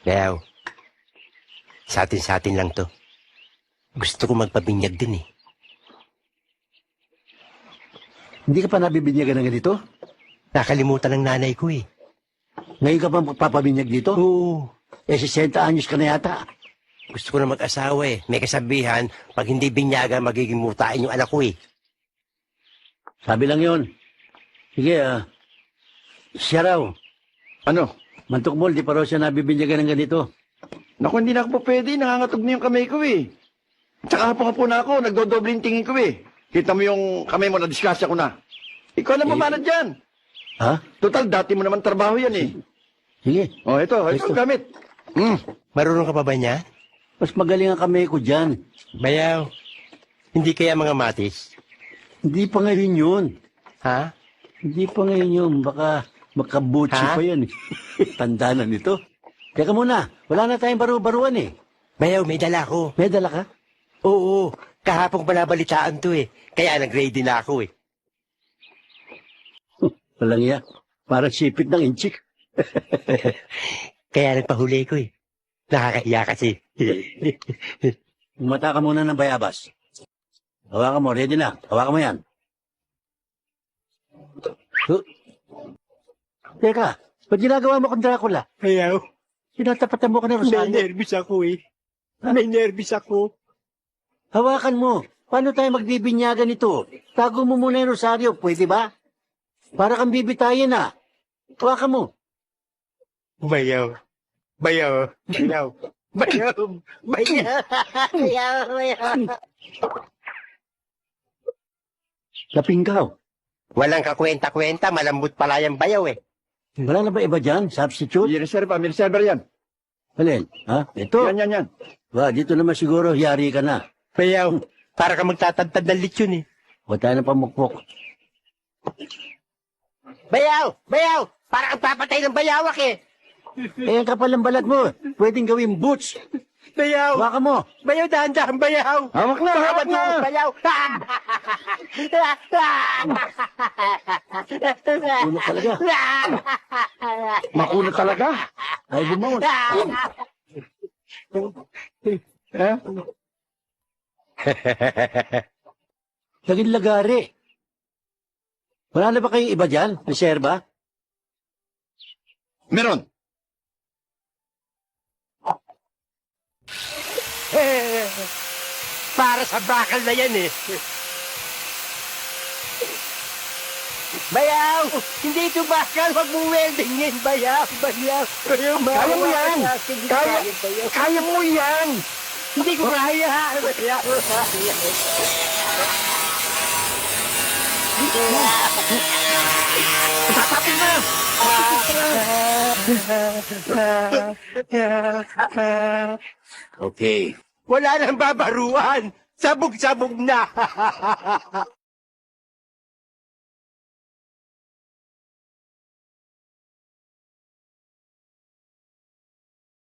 Yaw, sa atin lang to. Gusto ko magpabinyag din eh. Hindi ka pa nabibinyagan ng ganito? Nakalimutan ng nanay ko eh. Ngayon ka pa magpapabinyag dito? Oo. 60 anyos ka na yata. Gusto ko na mag-asawa eh. May kasabihan, pag hindi binyaga, magiging mutain yung anak ko eh. Sabi lang yon. Sige, siya raw. Ano? Mantukmol, di pa raw siya nabibinyagan ng ganito. Naku, hindi na ako pa pwede. Nangangatog na yung kamay ko eh. Tsaka hapon na ako, nagdodobling tingin ko eh. Kita mo yung kamay mo, na-discuss ko na. Ikaw na mamanad dyan. Ha? Total, dati mo naman trabaho yan eh. Sige, Oh, ito ang gamit. Marunong ka pa ba niya? mas magaling ang kamay ko dyan. Bayaw, hindi kaya mga matis? Hindi pa ngayon yun. Ha? Hindi pa ngayon yun. Baka makabutsi Ha? pa yan. Tanda na nito. Teka muna, wala na tayong baru-baruan eh. Bayaw, may dala ko. May dala ka? Oo, kahapong balabalitaan to eh. Kaya nag-ready na ako eh. Walang iya. Parang sipit ng inchik. Kaya nagpahuli ko eh. Nakakahiya kasi. Umata ka muna ng bayabas. Hawakan mo, ready na. Hawakan mo yan. Huh? Teka, ba't ginagawa mo kang Dracula? Bayaw, Sinatapatan mo ka ng may Rosario. nervous ako eh. May nervous ako. Hawakan mo. Paano tayo magbibinyagan ito? Tago mo muna yung Rosario, pwede ba? Para kang bibitayin ah. Hawakan mo. Bayaw. Bayaw. Bayaw. Bayaw. Bayaw. Bayaw. Bayaw. Lapinggaw. Walang kakwenta-kwenta, malambot pala yung bayaw eh. Wala na ba iba dyan? Substitute? May reserve yan. Alin? Ha? Ito? Yan. Ba, dito naman siguro, yari ka na. Bayaw, para ka magtatantad ng lechon eh. Huwag tayo ng pamukpok. Bayaw! Bayaw! Para kang papatay ng bayawak eh. Eh, ang kapal ng balat mo. Pwedeng gawing boots. Bayaw! Hawakan mo. Bayaw, dahan-dahan, bayaw! Hawak na, hawak na! Bayaw! Ulo talaga. Makunat talaga. Ay, bumangon. Eh? Laging lagari. Wala na ba kayong iba dyan? Reserva? Meron. Para sa bakal na yan eh. Bayaw! Hindi ito bakal! Huwag mong weldingin! Bayaw! Bayaw! Bayaw! Kaya mo yan! Kaya mo yan! Hindi ko kaya! Bayaw! Tatapin na! Okay. Wala nang babaruan! Sabog-sabog na!